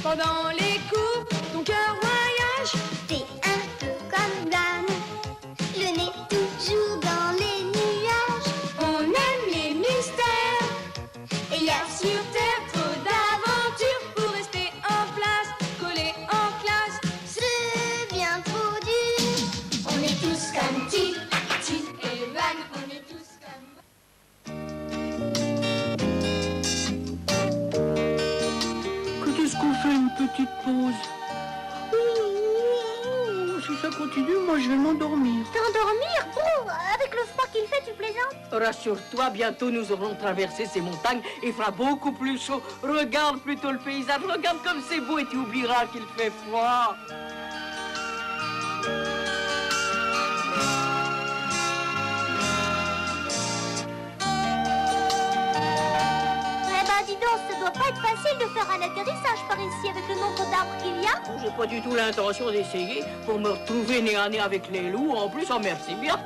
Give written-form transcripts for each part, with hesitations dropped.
pendant les cours, ton cœur voyage. T'es un peu comme Dan, le nez toujours dans les nuages. On aime les mystères, Et y a sur terre trop d'aventures pour rester en place, collé en classe. c'est bien trop dur. On est tous comme Tip Et Van, on est tous comme... Quand est-ce qu'on fait une petite pause? Si ça continue, moi je vais m'endormir. T'endormir? Oh, avec le froid qu'il fait, tu plaisantes? Rassure-toi, bientôt nous aurons traversé ces montagnes et il fera beaucoup plus chaud. Regarde plutôt le paysage, regarde comme c'est beau et tu oublieras qu'il fait froid. Eh ben dis donc, ça doit pas être facile de faire un atterrissage par ici avec le nombre d'arbres qu'il y a. J'ai pas du tout l'intention d'essayer pour me retrouver nez à nez avec les loups. En plus, oh merci bien.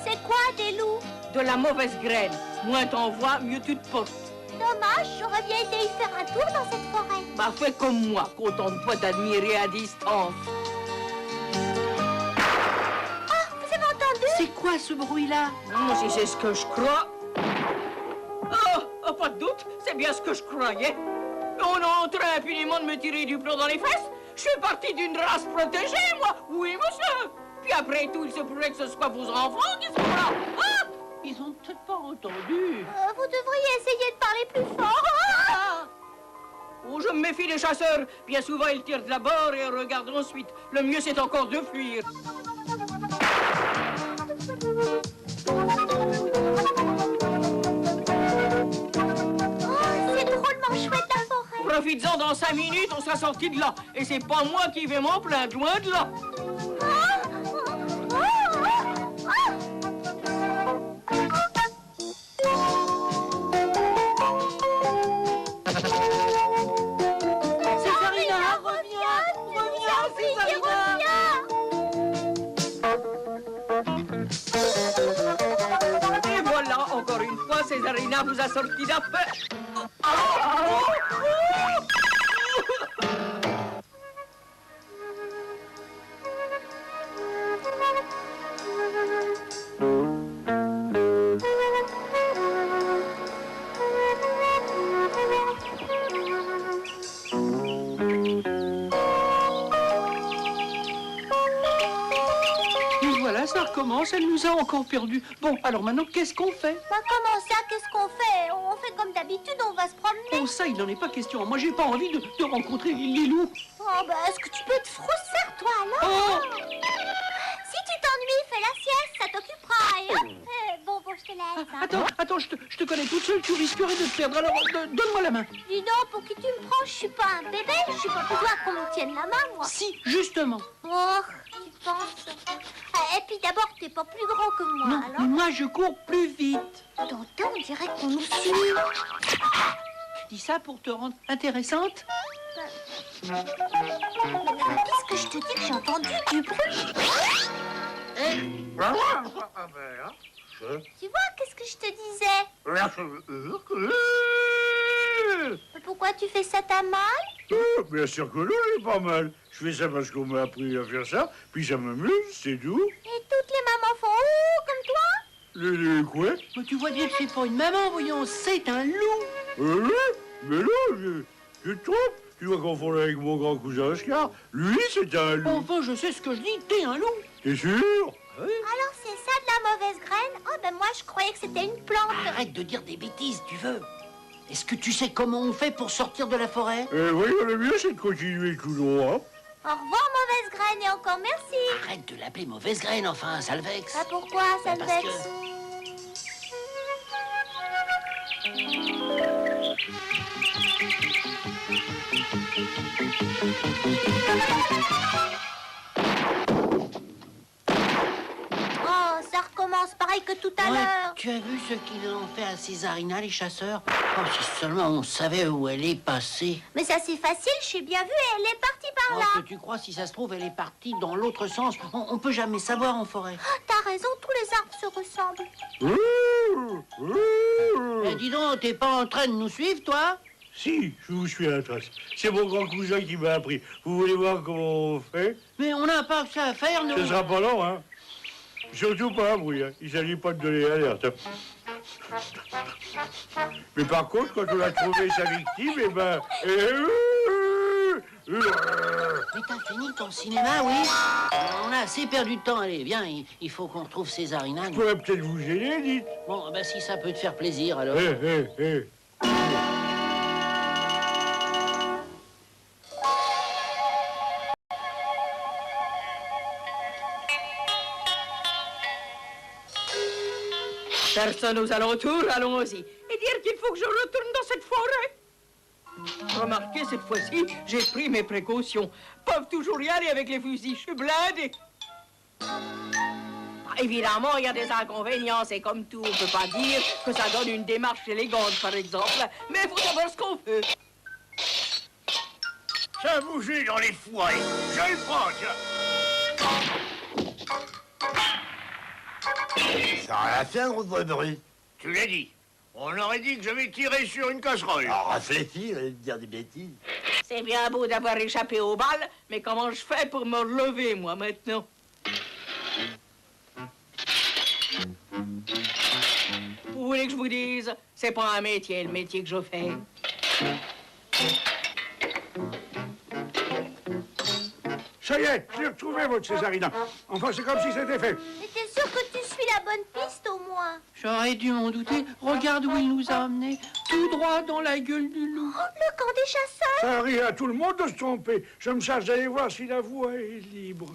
C'est quoi des loups? De la mauvaise graine. Moins t'en vois, mieux tu te portes. Dommage, j'aurais bien été y faire un tour dans cette forêt. Bah fais comme moi, contente-toi d'admirer à distance. Ah, vous avez entendu? C'est quoi ce bruit-là? Si c'est ce que je crois. Oh, pas de doute, c'est bien ce que je croyais. On est en train impunément de me tirer du plomb dans les fesses. Je suis parti d'une race protégée, moi. Oui, monsieur. Puis après tout, il se pourrait que ce soit vos enfants qui sont là. Ah! Ils ont peut-être pas entendu. Vous devriez essayer de parler plus fort. Ah! Oh, je me méfie des chasseurs. Bien souvent, ils tirent de l'abord et regardent ensuite. Le mieux, c'est encore de fuir. Oh, c'est drôlement chouette la forêt. Profites-en, dans 5 minutes, on sera sorti de là. Et c'est pas moi qui vais m'en plaindre, loin de là. Césarina, reviens, Césarina. Et voilà, encore une fois, Césarina vous a sorti d'affaire. Et voilà, ça recommence, elle nous a encore perdu. Bon, alors maintenant, qu'est-ce qu'on fait? Bah comment ça, qu'est-ce qu'on fait? On fait comme d'habitude, on va se promener. Oh, ça, il n'en est pas question. Moi, j'ai pas envie de rencontrer les loups. Oh bah est-ce que tu peux te frousser, toi alors? Oh! Si tu t'ennuies, fais la sieste, ça t'occupera. Et hop, bon, je te laisse. Hein. Attends, je te connais toute seule, tu risquerais de te perdre. Alors, donne-moi la main. Dis donc, pour qui tu me prends? Je suis pas un bébé, je suis pas besoin qu'on me tienne la main, moi. Si, justement. Oh, tu penses? Et puis d'abord, t'es pas plus grand que moi, Non, alors? moi, je cours plus vite. T'entends, on dirait qu'on nous suit. Tu dis ça pour te rendre intéressante? Qu'est-ce que je te dis que j'ai entendu du bruit? Tu vois, qu'est-ce que je te disais? Pourquoi tu fais ça, t'as mal? Bien sûr que non, j'ai pas mal. Je fais ça parce qu'on m'a appris à faire ça, puis ça m'amuse, c'est tout. Et toutes les mamans font ouh comme toi? Les quoi? Mais tu vois bien que c'est pas une maman, voyons, c'est un loup. Mais non, je te trompe. Tu vas confondre avec mon grand cousin Oscar. Lui, c'est un loup. Enfin, je sais ce que je dis, t'es un loup. T'es sûr? Alors c'est ça de la mauvaise graine? Oh ben moi je croyais que c'était une plante. Arrête de dire des bêtises, tu veux. Est-ce que tu sais comment on fait pour sortir de la forêt? Oui, le mieux, c'est de continuer tout droit. Au revoir mauvaise graine et encore merci. Arrête de l'appeler mauvaise graine, enfin, ça le vexe. Bah pourquoi ça te Parce vexe? que... Oh, ça recommence pareil que tout à l'heure. Tu as vu ce qu'ils ont fait à Césarina, les chasseurs? Oh, si seulement on savait où elle est passée. Mais ça c'est facile, j'ai bien vu, elle est partie par Oh, là. que tu crois, si ça se trouve, elle est partie dans l'autre sens. On peut jamais savoir en forêt. Oh, t'as raison, tous les arbres se ressemblent. Eh, dis donc, t'es pas en train de nous suivre, toi? Si, je vous suis à la trace. C'est mon grand cousin qui m'a appris. Vous voulez voir comment on fait? Mais on n'a pas que ça à faire, nous. Ce sera pas long, hein. Surtout pas un bruit, hein. Il s'agit pas de donner l'alerte. Mais par contre, quand on a trouvé sa victime, eh ben... Mais t'as fini ton cinéma, oui? On a assez perdu de temps. Allez, viens, il faut qu'on retrouve Césarina. Je pourrais peut-être vous aider, dites. Bon, ben si ça peut te faire plaisir, alors. Hé. Personne aux alentours, allons-y. Et dire qu'il faut que je retourne dans cette forêt. Remarquez, cette fois-ci, j'ai pris mes précautions. Peuvent toujours y aller avec les fusils, je suis blindé. Évidemment, il y a des inconvénients, c'est comme tout. On peut pas dire que ça donne une démarche élégante, par exemple. Mais il faut savoir ce qu'on veut. Ça a bougé dans les fourrés. Je le prends, tiens. Ça a rien fait, un gros bruit. Tu l'as dit. On aurait dit que j'avais tiré sur une casserole. Alors, réfléchis, on va dire des bêtises. C'est bien beau d'avoir échappé aux balles, mais comment je fais pour me relever, moi, maintenant? Vous voulez que je vous dise? C'est pas un métier, le métier que je fais. Ça y est, je l'ai retrouvé, votre Césarina. Enfin, c'est comme si c'était fait. Mais t'es sûr que tu suis la bonne piste, au moins? J'aurais dû m'en douter. Regarde où il nous a amenés. Tout droit dans la gueule du loup. Oh, le camp des chasseurs! Ça arrive à tout le monde de se tromper. Je me charge d'aller voir si la voie est libre.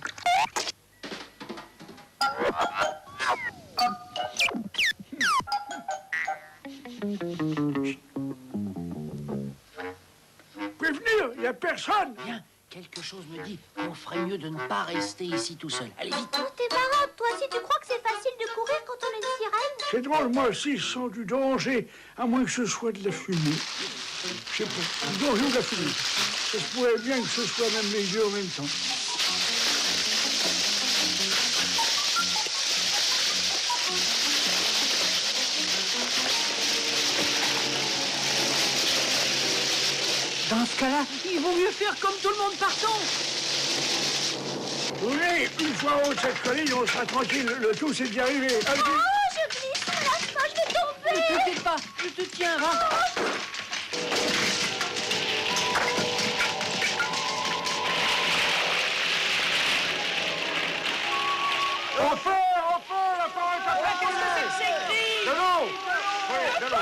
Prévenir, il n'y a personne. Bien, quelque chose me dit qu'on ferait mieux de ne pas rester ici tout seul. Allez, vite. Oh, t'es marrant, toi aussi, tu crois que c'est facile de courir quand on est une sirène? C'est drôle, moi aussi, je sens du danger, à moins que ce soit de la fumée. Je sais pas, du danger ou de la fumée. Ça se pourrait bien que ce soit même les deux en même temps. Dans ce cas-là, il vaut mieux faire comme tout le monde partant. Vous voyez, une fois en haut de cette colline, on sera tranquille. Le tout, c'est d'y arriver. Allez, Oh, je glisse, lâche pas, je vais tomber! Ne t'inquiète pas, je te tiens, va. Enfin, la parole est à Qu'est-ce que c'est que ces cris? De l'eau. Oui, de l'eau.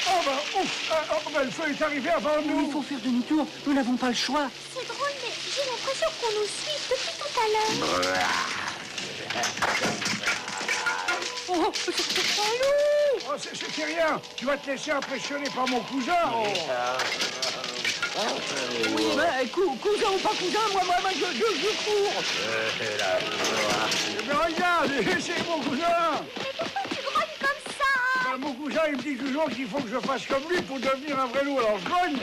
Oh, ben, le feu est arrivé avant Il nous. faut faire demi-tour, nous n'avons pas le choix. C'est drôle, mais j'ai l'impression qu'on nous suit depuis tout à l'heure. Oh, c'est un loup. Oh, c'est rien. Tu vas te laisser impressionner par mon cousin. Oui, ben, cousin ou pas cousin, moi, je cours. Eh bien, regarde, c'est mon cousin. Mais pourquoi tu grognes comme ça? Ben, mon cousin, il me dit toujours qu'il faut que je fasse comme lui pour devenir un vrai loup, alors je gagne.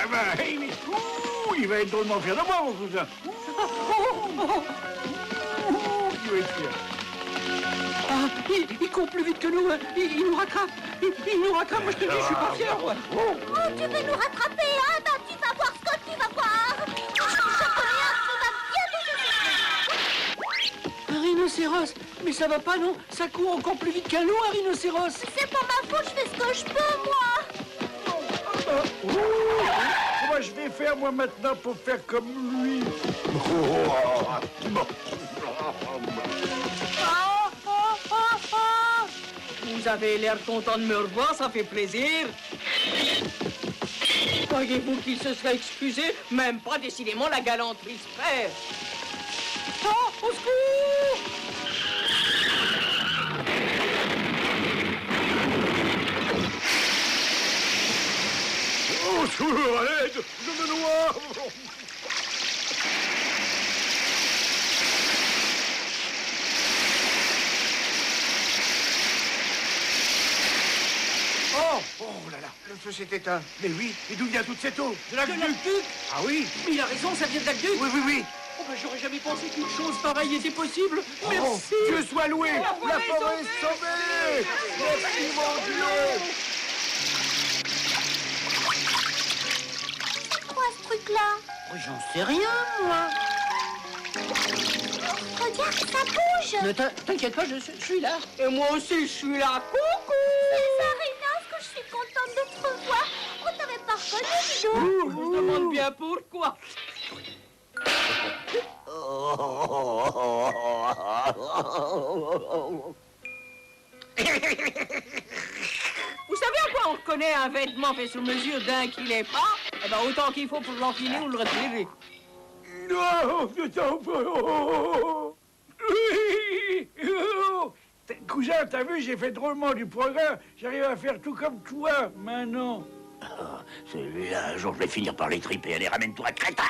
Eh ben, il va être drôlement fier de moi, mon cousin. Il va être fier. Ah, il court plus vite que nous, hein. Il nous rattrape. Il nous rattrape, moi je te dis, je suis pas fier. Moi. Oh, tu veux nous rattraper, hein? Ben, tu vas voir, Scott, tu vas voir! Je connais un qui va bientôt se Un rhinocéros. Mais ça va pas, non? Ça court encore plus vite qu'un loup, un rhinocéros. C'est pas ma faute, je fais ce que je peux, moi! Comment je vais faire, moi, maintenant, pour faire comme lui? Vous avez l'air content de me revoir, ça fait plaisir. Croyez-vous qu'il se serait excusé? Même pas, décidément, la galanterie se perd. Oh, au secours! Oh, secours, à l'aide, je me noie. Oh là là, le feu s'est éteint. Mais oui, et d'où vient toute cette eau? De l'aqueduc. Ah oui? Mais il a raison, ça vient de l'aqueduc. Oui. Oh, ben, j'aurais jamais pensé qu'une chose pareille était possible. Merci. Dieu soit loué. La forêt est sauvée. Merci, mon Dieu. C'est quoi ce truc-là? Oh, j'en sais rien, moi. Regarde, ça bouge. Ne t'inquiète pas, je suis là. Et moi aussi, je suis là. Coucou. Césarina, est-ce que je suis contente de te revoir? On t'avait pas reconnu, dis donc. Je me demande bien pourquoi. Vous savez à quoi on reconnaît un vêtement fait sur mesure d'un qui l'est pas? Eh ben, autant qu'il faut pour l'enfiler ou le retirer. Non, cousin, t'as vu, j'ai fait drôlement du progrès. J'arrive à faire tout comme toi, maintenant. Celui-là, un jour, je vais finir par les triper. Allez, ramène-toi, crétin.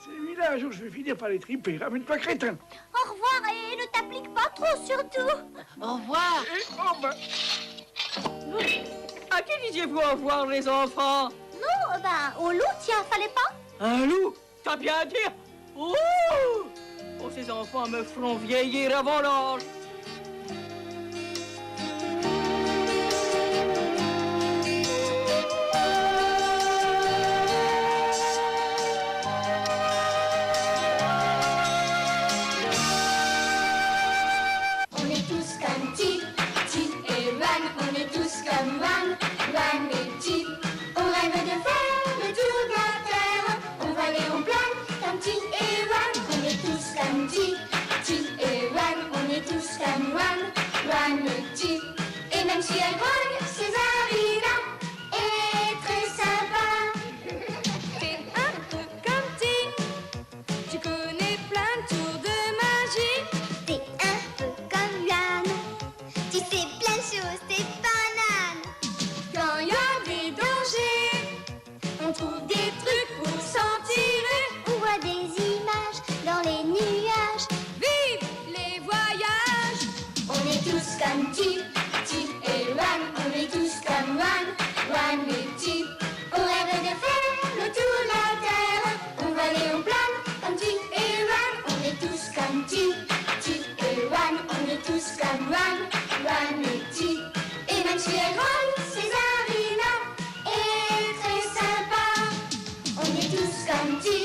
Celui-là, un jour, je vais finir par les triper. Ramène-toi, crétin. Au revoir et ne t'applique pas trop, surtout. Au revoir. Et, oh, ben, À qui disiez-vous au revoir, les enfants? Non, au loup, tiens, fallait pas? Un loup? T'as bien dire? Oh! Oh, ces enfants me feront vieillir avant l'âge. On est tous comme Tip, Tip et Van. On est tous comme Van, Van et Tip. On rêve de faire le tour de la terre. On va aller en plane comme Tip et Van. On est tous comme Tip, Tip et Van. On est tous comme Van, Van et Tip. Et même si elle grogne, Césarina est très sympa. T'es un peu comme Tip. Tu connais plein de tours de magie. T'es un peu comme Yann. Tu sais plein de choses, t'es banane. Quand y a des dangers, on trouve des trucs pour s'en tirer. On voit des images dans les nuages. Vive les voyages! On est tous comme Tip, Tip et Van. On est tous comme Van, Van et Tip. On rêve de faire le tour de la terre. On va aller en plane comme Tip et Van. On est tous comme Tip, Tip et Van. On est tous comme Van, Van et Tip. Et même si elle grogne, Césarina est très sympa. On est tous comme Tip.